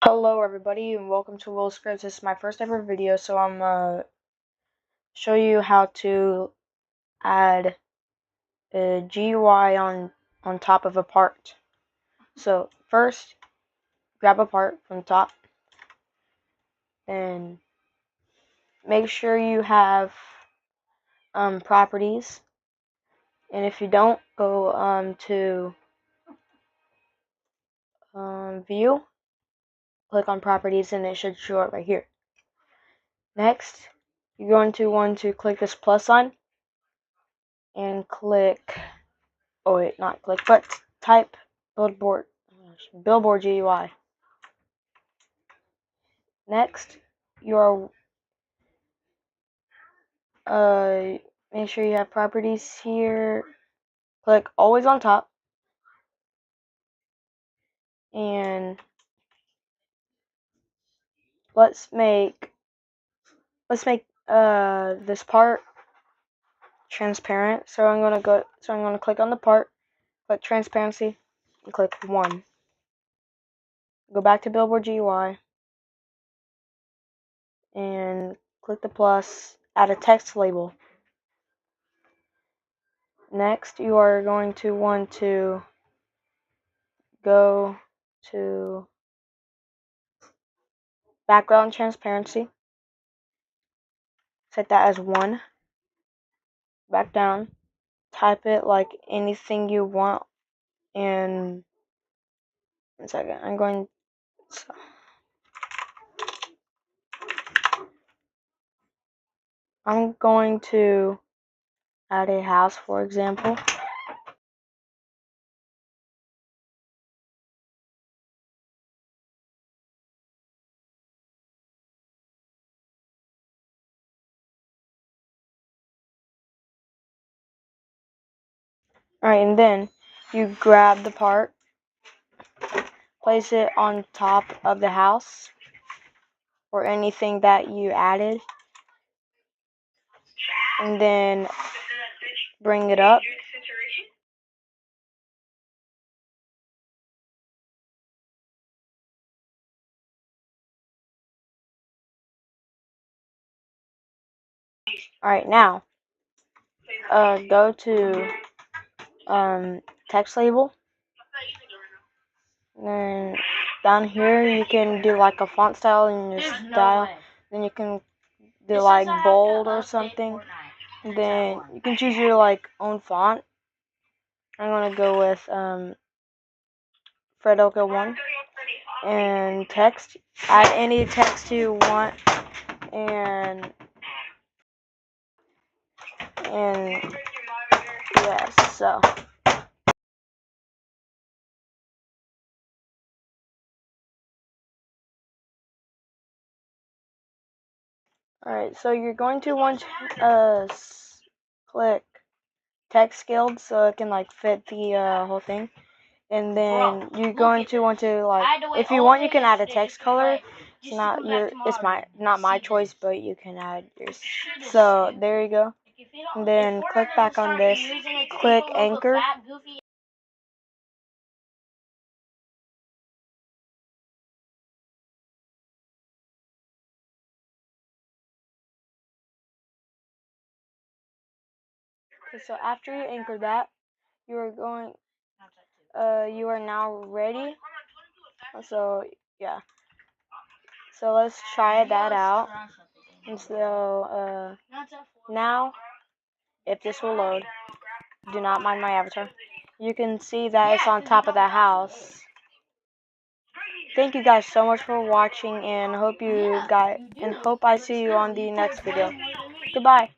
Hello everybody and welcome to Will Scripts. This is my first ever video, so I'm show you how to add a GUI on top of a part. So first, grab a part from the top and make sure you have properties. And if you don't, go to view, click on properties, and it should show it right here. Next, you're going to want to click this plus sign and click. Oh wait, not click, but type Billboard GUI. Next, you're make sure you have properties here. Click always on top, and let's make this part transparent. So I'm gonna click on the part, click transparency, and click 1. Go back to Billboard GUI and click the plus, add a text label. Next, you are going to want to go to background transparency, set that as 1, back down, type it like anything you want, and 1 second, I'm going to add a house, for example. Alright, and then you grab the part, place it on top of the house or anything that you added, and then bring it up. Alright, now go to text label, and then down here you can do like a font style and your style. Then you can do like bold or something. And then you can choose your like own font. I'm gonna go with Fredoka 1. And text, add any text you want, and yes, so alright, so you're going to want to click text scaled so it can like fit the whole thing. And then you're going to want to, like, if you want, you can add a text color. It's not my choice, but you can add yours. So there you go. And then click back on this. Click anchor. So after you anchor that, you are now ready. So yeah. So let's try that out. And so now, if this will load, do not mind my avatar. You can see that it's on top of the house. Thank you guys so much for watching, and hope I see you on the next video. Goodbye.